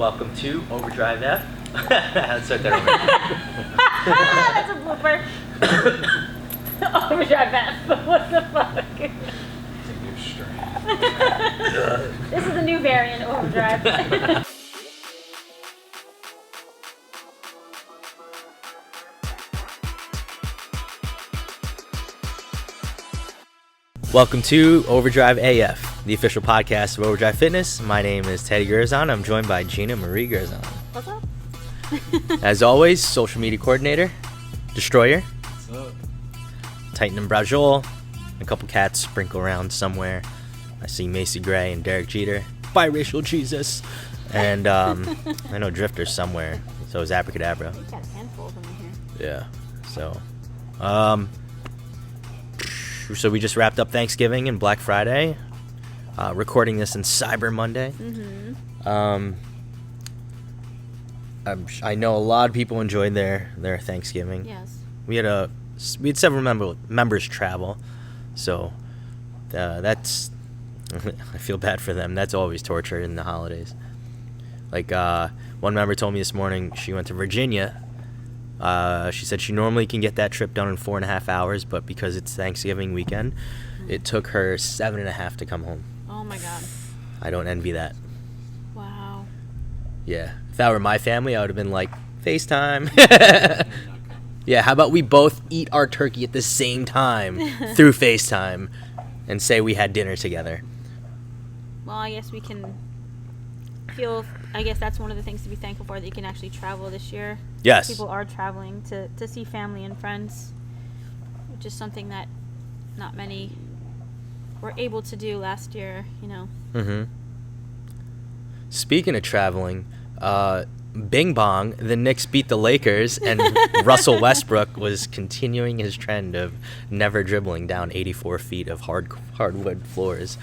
Welcome to Overdrive F. Let's start that over. That's a blooper. Overdrive F. What the fuck? It's a new strain. This is the new variant of Overdrive. Welcome to Overdrive AF, the official podcast of Overdrive Fitness. My name is Teddy Gurzon. I'm joined by Gina Marie Gurzon. What's up? As always, social media coordinator, Destroyer, What's up? Titan and Brajol, a couple cats sprinkle around somewhere. I see Macy Gray and Derek Jeter, biracial Jesus, and I know Drifter's somewhere. So is Abracadabra. You got a handful of them in here. Yeah. So we just wrapped up Thanksgiving and Black Friday, recording this on Cyber Monday. Mm-hmm. I know a lot of people enjoyed their Thanksgiving. Yes. We had several members travel, so that's I feel bad for them. That's always torture in the holidays. Like one member told me this morning, she went to Virginia. She said she normally can get that trip done in 4.5 hours, but because it's Thanksgiving weekend, it took her 7.5 to come home. Oh my god. I don't envy that. Wow. Yeah. If that were my family, I would have been like, FaceTime. Yeah, how about we both eat our turkey at the same time through FaceTime and say we had dinner together? Well, I guess we can I guess that's one of the things to be thankful for, that you can actually travel this year. Yes. People are traveling to see family and friends, which is something that not many were able to do last year, you know. Mm-hmm. Speaking of traveling, Bing Bong, the Knicks beat the Lakers, and Russell Westbrook was continuing his trend of never dribbling down 84 feet of hardwood floors.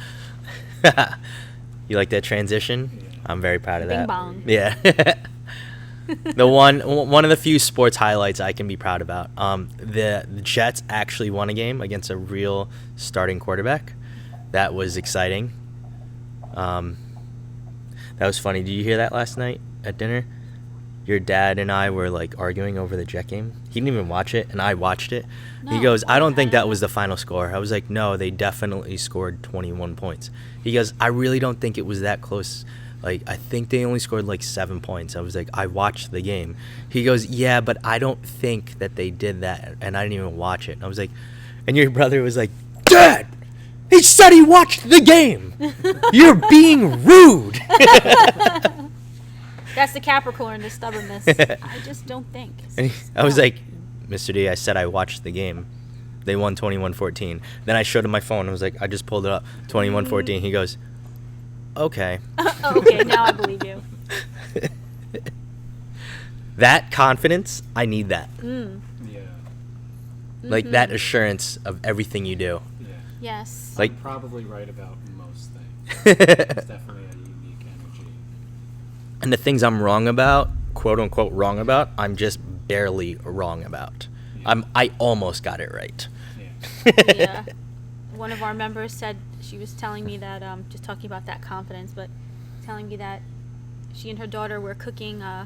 You like that transition? Yeah. I'm very proud of Bing that. bong. Yeah. One of the few sports highlights I can be proud about. The Jets actually won a game against a real starting quarterback. That was exciting. That was funny. Did you hear that last night at dinner? Your dad and I were like arguing over the Jet game. He didn't even watch it, and I watched it. No, He goes, I don't think that was the final score. I was like, no, they definitely scored 21 points. He goes, I really don't think it was that close. Like, I think they only scored like 7 points. I was like, I watched the game. He goes, yeah, but I don't think that they did that, and I didn't even watch it. And I was like, and your brother was like, Dad, he said he watched the game. You're being rude. That's the Capricorn, the stubbornness. I just don't think. And I was like, Mr. D, I said I watched the game. They won 21-14. Then I showed him my phone. I was like, I just pulled it up. 21-14. He goes, okay. Okay, now I believe you. That confidence, I need that. Mm. Yeah. Like that assurance of everything you do. Yeah. Yes. Like- I'm probably right about most things. And It's definitely a unique energy. the things I'm wrong about, quote unquote wrong about, I'm just barely wrong about. Yeah. I almost got it right. Yeah. Yeah. One of our members said, she was telling me that, just talking about that confidence, but telling me that she and her daughter were cooking, I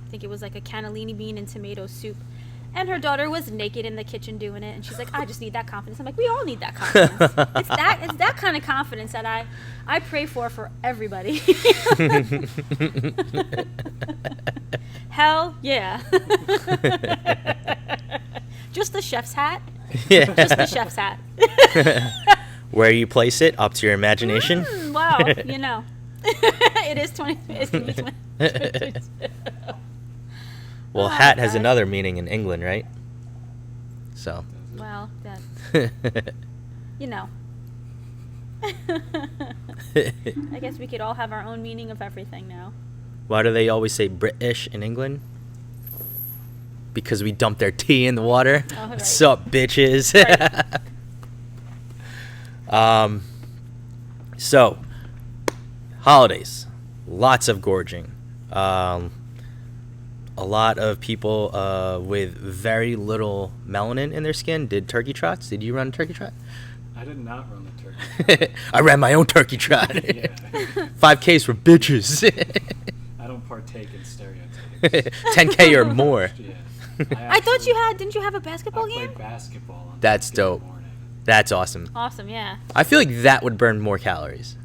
think it was like a cannellini bean and tomato soup. And her daughter was naked in the kitchen doing it, and she's like, I just need that confidence. I'm like, we all need that confidence. It's that kind of confidence that I pray for everybody. Hell yeah. Just the chef's hat. Yeah. Just the chef's hat. Where you place it, up to your imagination. Wow, you know. It is 20. It's 20. Well, Oh, hat has God. another meaning in England, right? So. Well, that, you know. I guess we could all have our own meaning of everything now. Why do they always say British in England? Because we dump their tea in the water. Oh, right. What's up, bitches? Right. So, holidays. Lots of gorging. A lot of people with very little melanin in their skin did turkey trots. Did you run a turkey trot? I did not run the turkey. I ran my own turkey trot. Yeah. 5Ks for bitches. I don't partake in stereotypes. 10K or more. Yeah. I thought you actually- didn't you have a basketball I game? played basketball on That's Thanksgiving dope. morning. That's awesome. Awesome, yeah. I feel like that would burn more calories.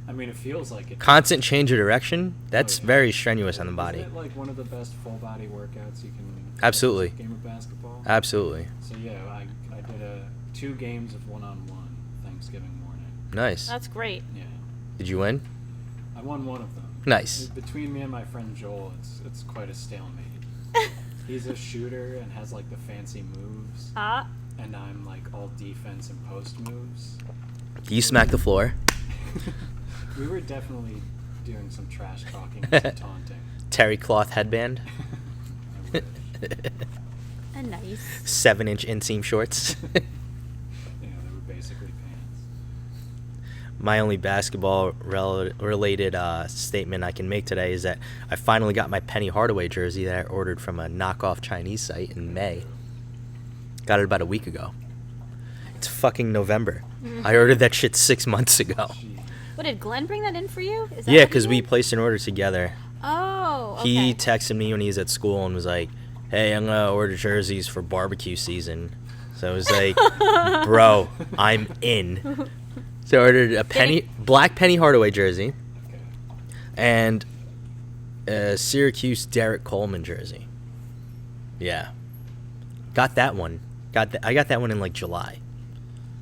I mean, it feels like it. Constant change of direction, that's Oh, yeah. very strenuous on the body. Isn't it like one of the best full body workouts you can? Absolutely. Game of basketball. Absolutely. So yeah, I did 2 games of 1-on-1 Thanksgiving morning. Nice. That's great. Yeah, Did you win? I won one of them. Nice. Between me and my friend Joel, it's quite a stalemate. He's a shooter and has like the fancy moves, and I'm like all defense and post moves. You smack the floor. We were definitely doing some trash talking and some taunting. Terry cloth headband. I wish. And nice. 7-inch inseam shorts. You know, they were basically pants. My only basketball related statement I can make today is that I finally got my Penny Hardaway jersey that I ordered from a knockoff Chinese site in May. Got it about a week ago. It's fucking November. I ordered that shit 6 months ago. Gee. What, did Glenn bring that in for you? Is that Yeah, what he because we did? placed an order together. Oh, okay. He texted me when he was at school and was like, "Hey, I'm gonna order jerseys for barbecue season." So I was like, "Bro, I'm in." So I ordered a black Penny Hardaway jersey Okay. and a Syracuse Derek Coleman jersey. Yeah, got that one. I got that one in like July,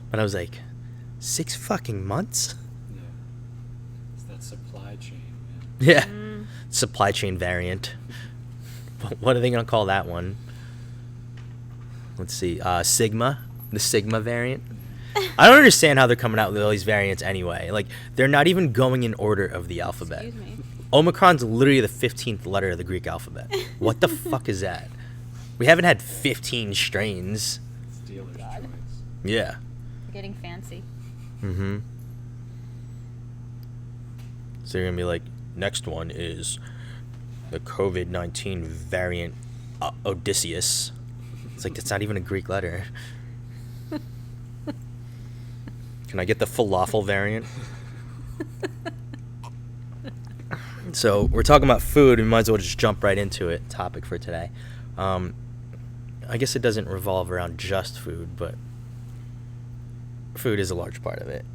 but I was like, 6 fucking months. Yeah. It's that supply chain, man. Yeah, Mm. supply chain variant. What are they gonna call that one? Let's see, Sigma, the Sigma variant. I don't understand how they're coming out with all these variants anyway. Like, they're not even going in order of the alphabet. Excuse me. Omicron's literally the 15th letter of the Greek alphabet. What the fuck is that? We haven't had 15 strains. It's dealer's God. choice. Yeah. Getting fancy. Mm-hmm. So you're gonna be like, next one is the COVID-19 variant Odysseus. It's like, that's not even a Greek letter. Can I get the falafel variant? So we're talking about food. We might as well just jump right into it. Topic for today. I guess it doesn't revolve around just food, but food is a large part of it,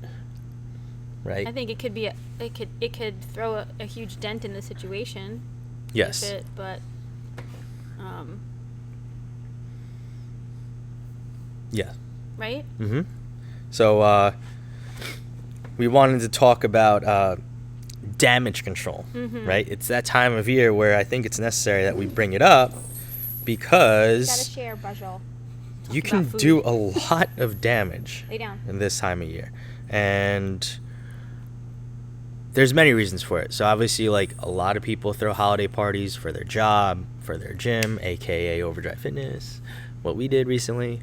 right? I think it could be it could throw a huge dent in the situation. Yes. If it, but Yeah. right? Mm-hmm. So we wanted to talk about damage control, Mhm. right? It's that time of year where I think it's necessary that we bring it up because Gotta share, Bajal. you Talk can about food. do a lot of damage Lay down. in this time of year, and there's many reasons for it. So obviously, like, a lot of people throw holiday parties for their job, for their gym, aka Overdrive Fitness, what we did recently.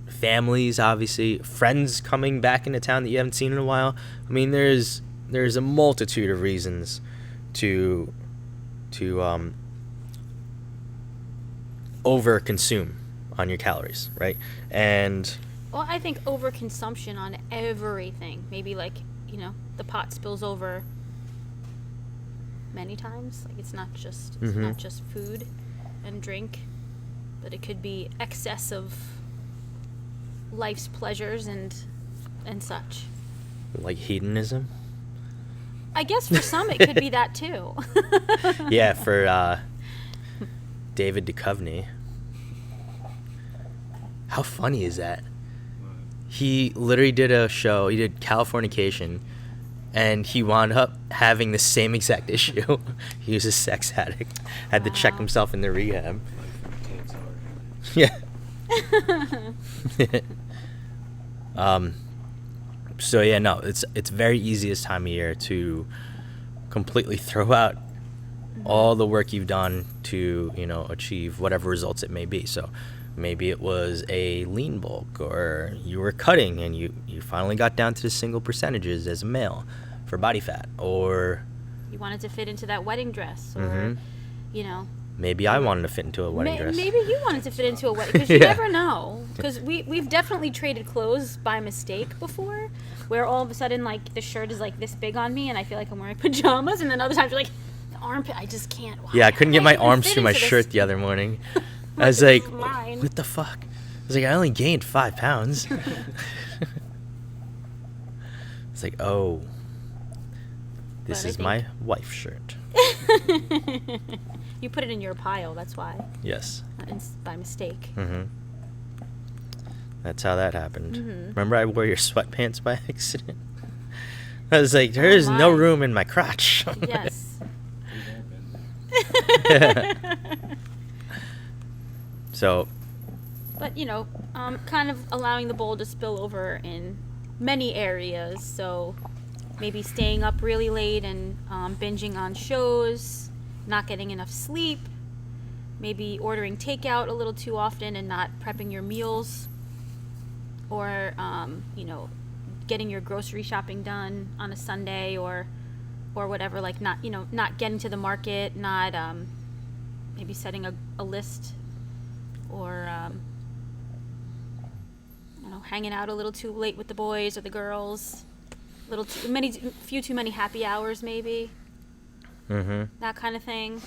Families, obviously, friends coming back into town that you haven't seen in a while. I mean, there's a multitude of reasons to over consume on your calories, right? And Well, I think overconsumption on everything. Maybe like, the pot spills over many times. Like it's not just food and drink, but it could be excess of life's pleasures and such. like hedonism. I guess for some it could be that too. Yeah, for David Duchovny. How funny is that? What? He literally did a show. He did Californication, and he wound up having the same exact issue. He was a sex addict. Had to check Wow. himself into rehab. Life imitates art. Yeah. So yeah, no, it's very easy this time of year to completely throw out all the work you've done to, achieve whatever results it may be. So maybe it was a lean bulk, or you were cutting and you finally got down to the single percentages as a male for body fat, or You wanted to fit into that wedding dress, or Mhm. Maybe I wanted to fit into a wedding dress. Maybe you wanted to fit into a wedding, because you never know. Because we've definitely traded clothes by mistake before, where all of a sudden, like, the shirt is, like, this big on me, and I feel like I'm wearing pajamas, and then other times you're like, the armpit, I just can't. Why? Yeah, I couldn't get my arms through my shirt the other morning. I was like, what the fuck? I was like, I only gained 5 pounds. It's like, oh, this is my wife's shirt. You put it in your pile, that's why. Yes. By mistake. Mm-hmm. That's how that happened. Mm-hmm. Remember I wore your sweatpants by accident? I was like, there is no room in my crotch. Yes. So. But, you know, kind of allowing the bowl to spill over in many areas. So maybe staying up really late and binging on shows, not getting enough sleep, maybe ordering takeout a little too often and not prepping your meals, or, you know, getting your grocery shopping done on a Sunday or whatever, like not getting to the market, not maybe setting a list, or hanging out a little too late with the boys or the girls, few too many happy hours maybe. Mm-hmm. That kind of thing.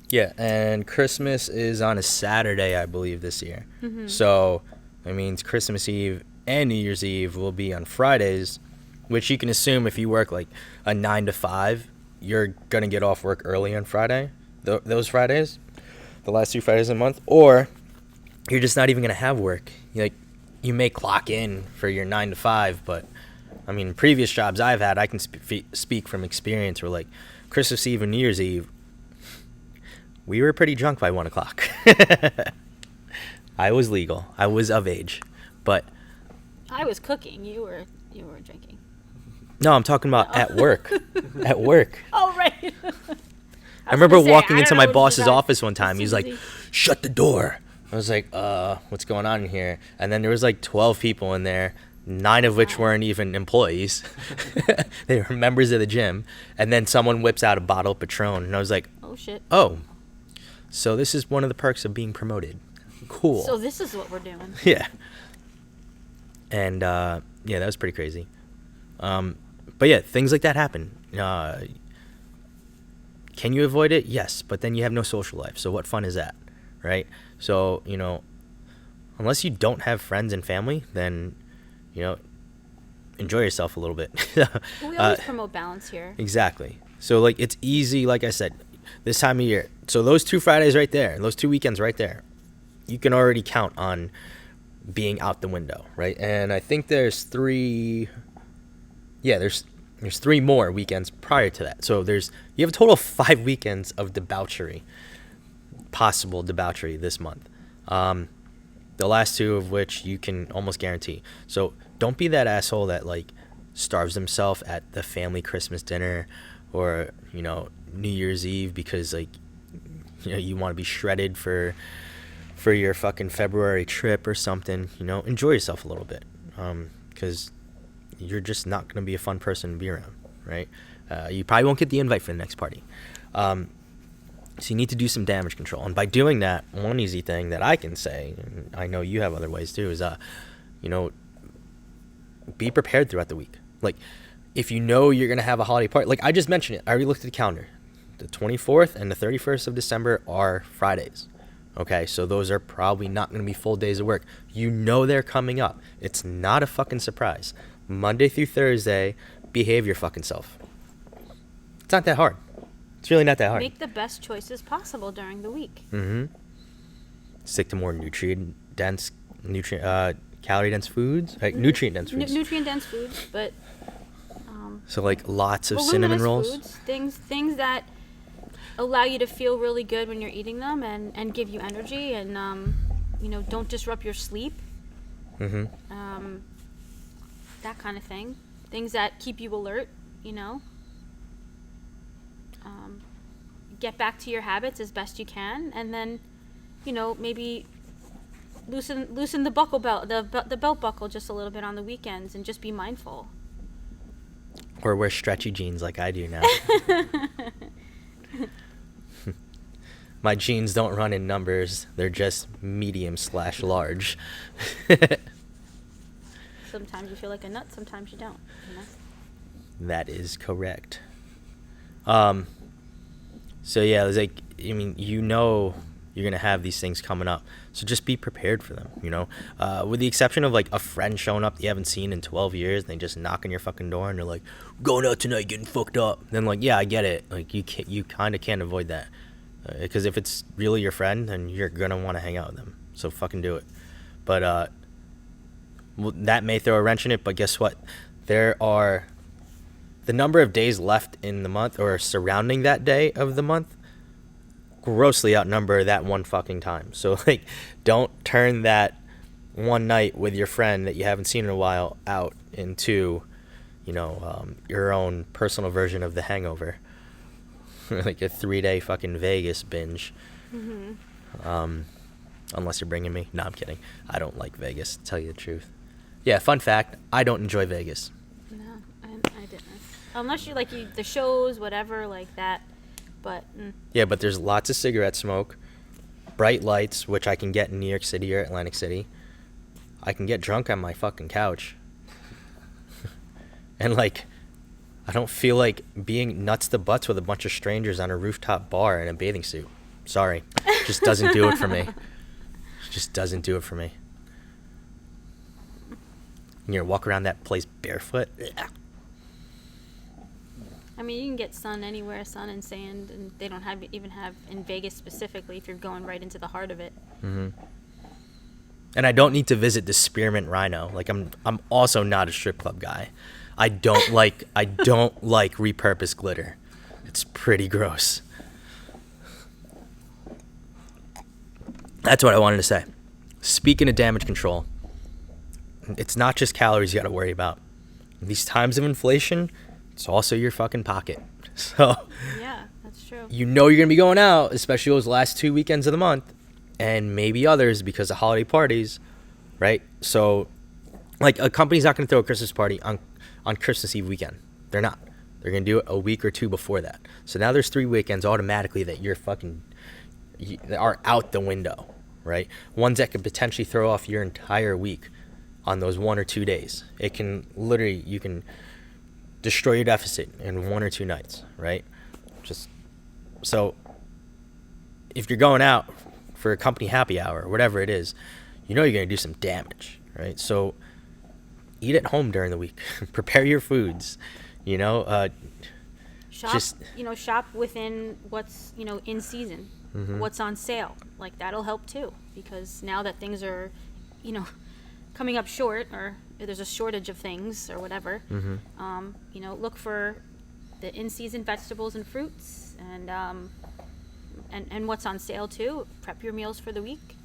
Yeah, and Christmas is on a Saturday, I believe, this year. Mm-hmm. So that means Christmas Eve and New Year's Eve will be on Fridays, which you can assume if you work like a 9 to 5, you're going to get off work early on Friday, those Fridays, the last 2 Fridays of the month, or you're just not even going to have work. You may clock in for your 9 to 5, but I mean, previous jobs I've had, I can speak from experience, where like Christmas Eve and New Year's Eve, we were pretty drunk by 1 o'clock. I was legal. I was of age, but I was cooking. You were drinking. No, I'm talking about at work. At work. Oh, right. I remember walking into my boss's office one time. He's like, "Shut the door." I was like, what's going on in here? And then there was like 12 people in there, 9 of which weren't even employees. They were members of the gym. And then someone whips out a bottle of Patron, and I was like, oh shit. Oh, so this is one of the perks of being promoted. Cool. So this is what we're doing. Yeah. And yeah, that was pretty crazy. But yeah, things like that happen. Can you avoid it? Yes, but then you have no social life. So what fun is that, right? So, unless you don't have friends and family, then, enjoy yourself a little bit. We always promote balance here. Exactly. So, like, it's easy, like I said, this time of year. So those 2 Fridays right there, those 2 weekends right there, you can already count on being out the window, right? And I think there's 3 more weekends prior to that. So you have a total of 5 weekends of possible debauchery this month. The last 2 of which you can almost guarantee. So don't be that asshole that like starves himself at the family Christmas dinner or, New Year's Eve because like, you want to be shredded for your fucking February trip or something. Enjoy yourself a little bit. 'Cause you're just not going to be a fun person to be around, right? You probably won't get the invite for the next party. So you need to do some damage control. And by doing that, one easy thing that I can say, and I know you have other ways too, is, be prepared throughout the week. Like, if you know you're going to have a holiday party, like I just mentioned it, I already looked at the calendar. The 24th and the 31st of December are Fridays. Okay, so those are probably not going to be full days of work. They're coming up. It's not a fucking surprise. Monday through Thursday, behave your fucking self. It's not that hard. It's really not that hard. Make the best choices possible during the week. Mm-hmm. Stick to more calorie-dense foods. Like nutrient-dense foods. Nutrient-dense foods, but... so like lots of cinnamon rolls. Foods, things that allow you to feel really good when you're eating them and give you energy and, don't disrupt your sleep. Mm-hmm. That kind of thing. Things that keep you alert, Get back to your habits as best you can, and then, maybe loosen the buckle belt, the belt buckle just a little bit on the weekends, and just be mindful. Or wear stretchy jeans like I do now. My jeans don't run in numbers. They're just medium/large. Sometimes you feel like a nut, sometimes you don't. You know? That is correct. So yeah, it's like, I mean, you know you're gonna have these things coming up, so just be prepared for them, you know, with the exception of like a friend showing up that you haven't seen in 12 years and they just knock on your fucking door and they're like, going out tonight getting fucked up. Then like, yeah, I get it, like you kind of can't avoid that, because if it's really your friend, then you're gonna want to hang out with them, so fucking do it. But well, that may throw a wrench in it, but guess what, there are the number of days left in the month or surrounding that day of the month grossly outnumber that one fucking time. So like, don't turn that one night with your friend that you haven't seen in a while out into, you know, your own personal version of The Hangover. Like a 3-day fucking Vegas binge. Unless you're bringing me. No, I'm kidding. I don't like Vegas, to tell you the truth. Yeah, fun fact, I don't enjoy Vegas. No, I didn't. Unless you like the shows, whatever, like that. But yeah, but there's lots of cigarette smoke, bright lights, which I can get in New York City or Atlantic City. I can get drunk on my fucking couch. And like, I don't feel like being nuts to butts with a bunch of strangers on a rooftop bar in a bathing suit. Sorry. Just doesn't do it for me. Just doesn't do it for me. You're gonna walk around that place barefoot? I mean, you can get sun anywhere, sun and sand, and they don't even have in Vegas specifically if you're going right into the heart of it. Mm-hmm. And I don't need to visit the Spearmint Rhino. Like, I'm also not a strip club guy. I don't like repurposed glitter. It's pretty gross. That's what I wanted to say. Speaking of damage control, it's not just calories you got to worry about. In these times of inflation, it's also your fucking pocket. So yeah, that's true. You know you're going to be going out, especially those last 2 weekends of the month, and maybe others because of holiday parties, right? So, like, a company's not going to throw a Christmas party on Christmas Eve weekend. They're not. They're going to do it a week or two before that. So now there's 3 weekends automatically that you are out the window, right? Ones that could potentially throw off your entire week on those 1 or 2 days. It can literally, you can destroy your deficit in 1 or 2 nights, right? Just so if you're going out for a company happy hour or whatever it is, you know you're going to do some damage, right? So eat at home during the week. Prepare your foods, you know. Shop within what's, in season, what's on sale. Like, that'll help too, because now that things are, coming up short, or there's a shortage of things or whatever, look for the in-season vegetables and fruits, and what's on sale too. Prep your meals for the week.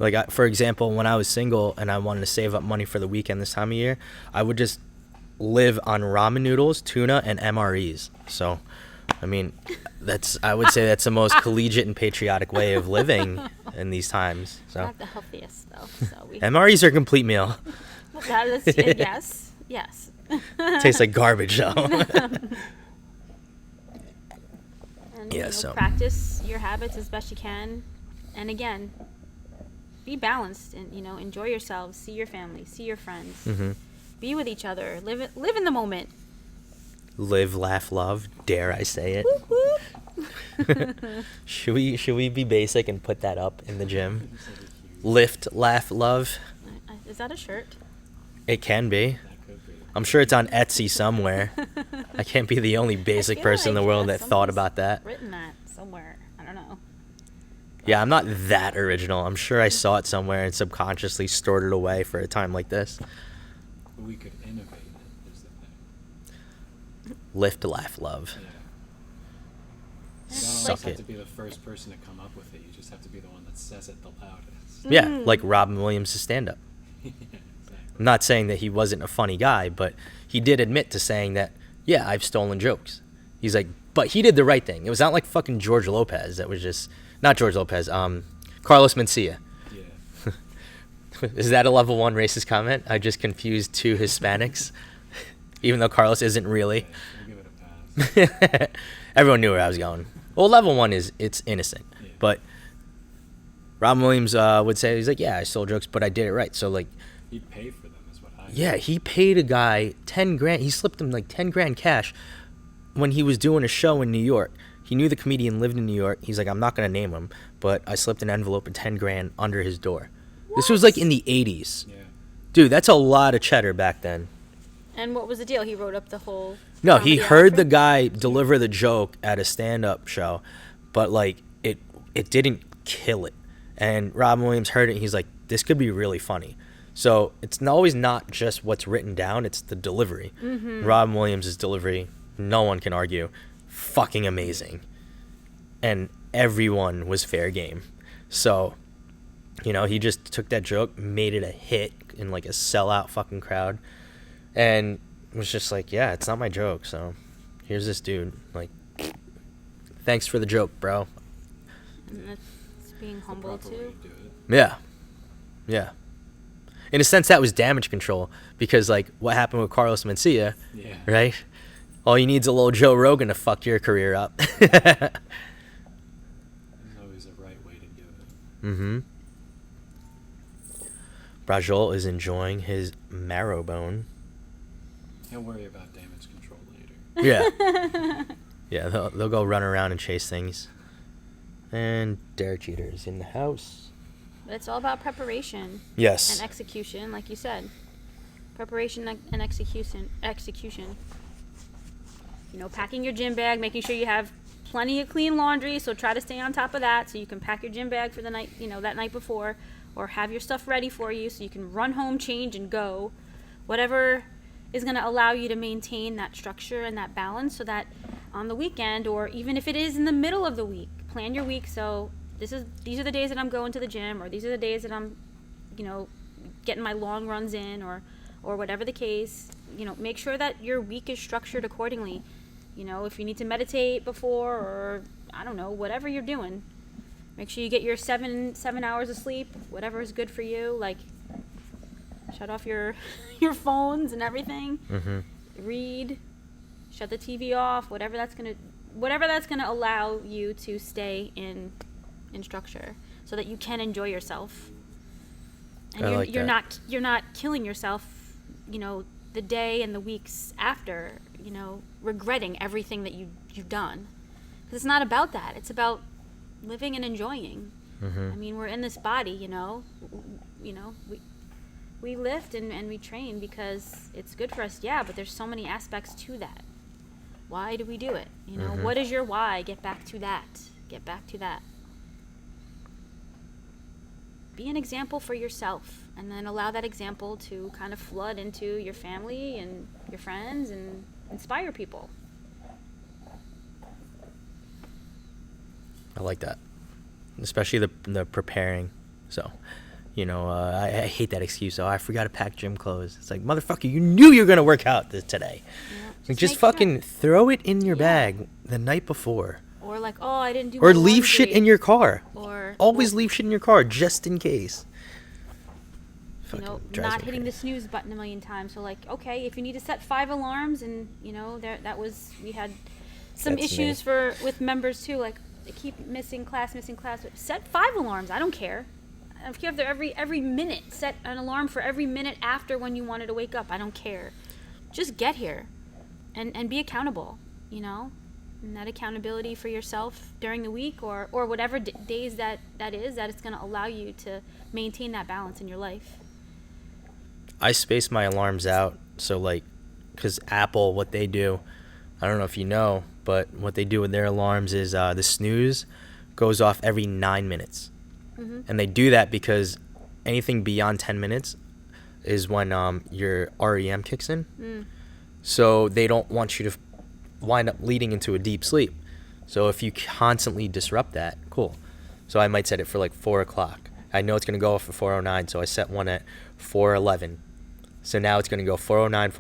Like, for example, when I was single and I wanted to save up money for the weekend this time of year, I would just live on ramen noodles, tuna, and MREs. So, I mean, I would say that's the most collegiate and patriotic way of living in these times. So not the healthiest though. So MREs are a complete meal. Well, that is, yes. Tastes like garbage though. And, practice your habits as best you can, and again, be balanced and enjoy yourselves, see your family, see your friends, be with each other, live in the moment. Live, laugh, love. Dare I say it? Whoop, whoop. Should we be basic and put that up in the gym? Lift, laugh, love. Is that a shirt? It can be. I'm sure it's on Etsy somewhere. I can't be the only basic person in the world that thought about that. Written that somewhere. I don't know. Yeah, I'm not that original. I'm sure I saw it somewhere and subconsciously stored it away for a time like this. We could innovate it, is the thing. Lift, laugh, love. Yeah. You don't Suck always have it. to be the first person to come up with it. You just have to be the one that says it the loudest. Yeah, like Robin Williams' stand-up. Yeah, exactly. I'm not saying that he wasn't a funny guy, but he did admit to saying that, yeah, I've stolen jokes. He's like, but he did the right thing. It was not like fucking George Lopez that was just, not George Lopez, Carlos Mencia. Yeah. Is that a level 1 racist comment? I just confused 2 Hispanics, even though Carlos isn't really. We'll give it a pass. Everyone knew where I was going. Well, level 1 it's innocent, Yeah. but Robin Williams would say, he's like, yeah, I stole jokes, but I did it right. So like, He'd pay for them, is what I. yeah, he paid a guy 10 grand. He slipped him like 10 grand cash when he was doing a show in New York. He knew the comedian lived in New York. He's like, I'm not gonna name him, but I slipped an envelope of 10 grand under his door. This was like in the 80s. Yeah. Dude, that's a lot of cheddar back then. And what was the deal? He wrote up the whole. No, he comedy heard the after? guy deliver the joke at a stand-up show, but like it didn't kill it. And Robin Williams heard it, and he's like, this could be really funny. So it's always not just what's written down, it's the delivery. Mm-hmm. Robin Williams' delivery, no one can argue, fucking amazing. And everyone was fair game. So, you know, he just took that joke, made it a hit in like a sellout fucking crowd, and was just like, yeah, it's not my joke, so here's this dude. Like, thanks for the joke, bro. And that's being The humble proper way too. to do it. Yeah. Yeah. In a sense, that was damage control, because like what happened with Carlos Mencia, Yeah. right? All you need is a little Joe Rogan to fuck your career up. There's always a right way to do it. Mm-hmm. Brajol is enjoying his marrow bone. He'll worry about damage control later. Yeah. Yeah, they'll go run around and chase things. And Derek Jeter is in the house. But it's all about preparation Yes. and execution, like you said. Preparation and execution. You know, packing your gym bag, making sure you have plenty of clean laundry. So try to stay on top of that, so you can pack your gym bag for the night, you know, that night before, or have your stuff ready for you, so you can run home, change, and go. Whatever is going to allow you to maintain that structure and that balance, so that on the weekend, or even if it is in the middle of the week, plan your week. So these are the days that I'm going to the gym, or these are the days that I'm, you know, getting my long runs in, or whatever the case. You know, make sure that your week is structured accordingly. You know, if you need to meditate before, or I don't know, whatever you're doing, make sure you get your 7 hours of sleep, whatever is good for you. Like, shut off your phones and everything. Mm-hmm. Read, shut the TV off, whatever that's gonna allow you to stay in structure, so that you can enjoy yourself. And I like you're that. not killing yourself, you know, the day and the weeks after, you know, regretting everything that you've done. Because it's not about that. It's about living and enjoying. Mm-hmm. I mean, we're in this body, you know. We lift and we train because it's good for us, yeah, but there's so many aspects to that. Why do we do it? You know, Mhm. What is your why? Get back to that. Get back to that. Be an example for yourself, and then allow that example to kind of flood into your family and your friends and inspire people. I like that, especially the preparing. So, you know, I hate that excuse. Oh, I forgot to pack gym clothes. It's like, motherfucker, you knew you were gonna work out today. Yeah, Like, just make sure. fucking throw it in your Yeah. bag the night before, Or like, oh, I didn't do or my leave shit laundry. in your car. Or Always well, leave shit in your car just in case. you know, Fucking drives not me hitting the crazy. snooze button a million times. So like, okay, if you need to set 5 alarms, and you know, we had some That's issues me. with members too. Like, they keep missing class. But set 5 alarms. I don't care. If you have every minute, set an alarm for every minute after when you wanted to wake up. I don't care. Just get here, and be accountable. You know, and that accountability for yourself during the week, or whatever days that is, that it's going to allow you to maintain that balance in your life. I space my alarms out, so like, because Apple, what they do, I don't know if you know, but what they do with their alarms is the snooze goes off every 9 minutes. Mm-hmm. And they do that because anything beyond 10 minutes is when your REM kicks in. Mm. So they don't want you to wind up leading into a deep sleep. So if you constantly disrupt that, cool. So I might set it for like 4 o'clock. I know it's going to go off at 4:09, so I set one at 4:11. So now it's going to go 4:09,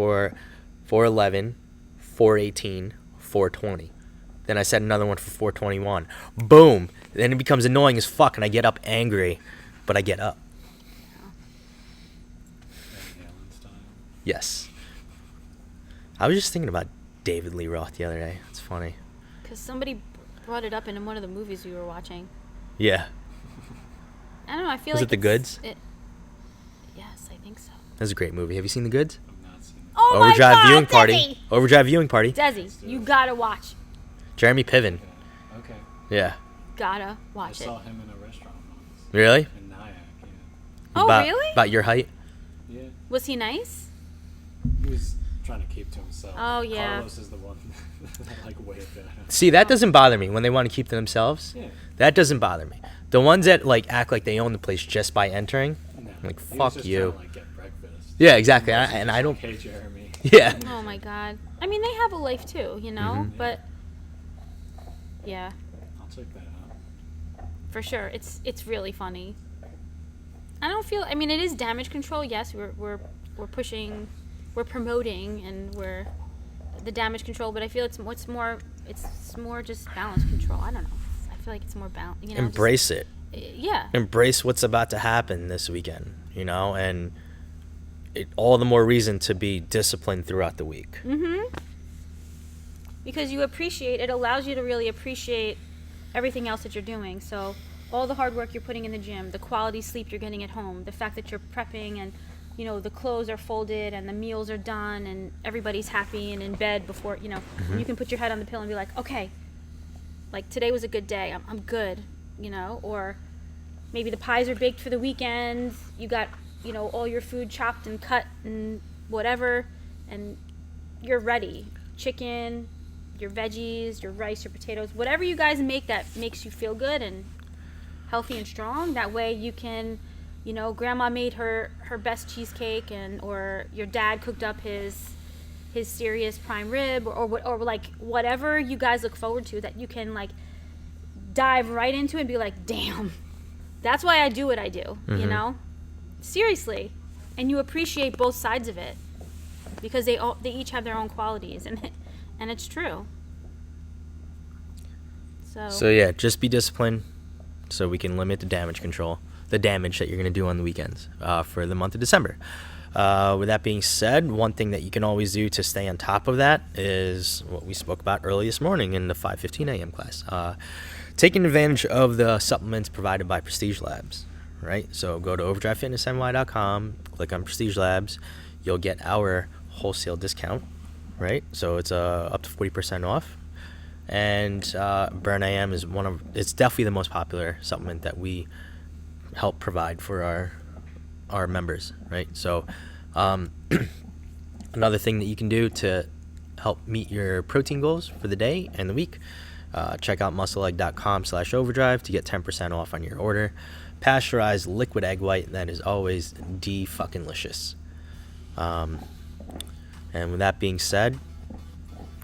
4:11, 4:18, 4:20. Then I set another one for 4:21. Boom. Then it becomes annoying as fuck, and I get up angry, but I get up. Van Halen style. Yes. I was just thinking about David Lee Roth the other day. It's funny. Because somebody brought it up in one of the movies we were watching. Yeah. I don't know. I feel Was like it The Goods? Yes, I think so. That's a great movie. Have you seen The Goods? I've not seen it. Oh Overdrive my God, viewing party. Desi! Overdrive viewing party. Desi, you gotta watch. Jeremy Piven. Okay. Yeah. Gotta I watch it. saw him in a restaurant once. Really? In Nyack, yeah. Oh, about, really? About your height? Yeah. Was he nice? He was trying to keep to himself. Oh, yeah. Carlos is the one that like waved at him. See, that doesn't bother me when they want to keep to themselves. Yeah. That doesn't bother me. The ones that like act like they own the place just by entering, No. like He was fuck just you. Trying to, like, get breakfast. Yeah, exactly. He was And just I don't. Like, hey, Jeremy. Yeah. Oh my God. I mean, they have a life too, you know. Mhm. But yeah, I'll check that out. for sure, it's really funny. I don't feel. I mean, it is damage control. Yes, we're pushing, we're promoting, and we're the damage control. But I feel it's more just balance control. I don't know. I feel like it's more balance. You know, Embrace it. Yeah. Embrace what's about to happen this weekend, you know, and all the more reason to be disciplined throughout the week. Mm-hmm. Because you appreciate, it allows you to really appreciate everything else that you're doing. So all the hard work you're putting in the gym, the quality sleep you're getting at home, the fact that you're prepping and, you know, the clothes are folded and the meals are done and everybody's happy and in bed before, you know, you can put your head on the pillow and be like, okay, like today was a good day. I'm good, you know, or maybe the pies are baked for the weekend. You got, you know, all your food chopped and cut and whatever, and you're ready. Chicken, your veggies, your rice, your potatoes, whatever you guys make that makes you feel good and healthy and strong. That way you can, you know, grandma made her best cheesecake, and or your dad cooked up his serious prime rib, or like whatever you guys look forward to, that you can like dive right into and be like, damn, that's why I do what I do, you know? Seriously. And you appreciate both sides of it because they each have their own qualities, and it's true. So yeah, just be disciplined so we can limit the damage control, the damage that you're going to do on the weekends for the month of December. With that being said, one thing that you can always do to stay on top of that is what we spoke about early this morning in the 5:15 a.m. class. Taking advantage of the supplements provided by Prestige Labs, right? So go to overdrivefitnessny.com, click on Prestige Labs. You'll get our wholesale discount, right? So it's up to 40% off. And Burn AM is it's definitely the most popular supplement that we help provide for our members, right? So another thing that you can do to help meet your protein goals for the day and the week, check out muscleegg.com/overdrive to get 10% off on your order. Pasteurized liquid egg white, that is always de-fucking-licious. And with that being said,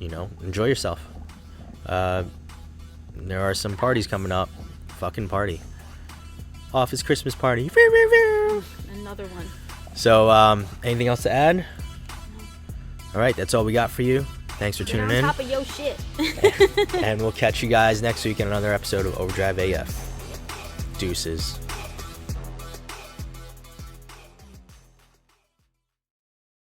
you know, enjoy yourself. There are some parties coming up. Fucking party. Office Christmas party. Another one. So, anything else to add? All right, that's all we got for you. Thanks for tuning Get in. on top of your shit. And we'll catch you guys next week in another episode of Overdrive AF. Deuces.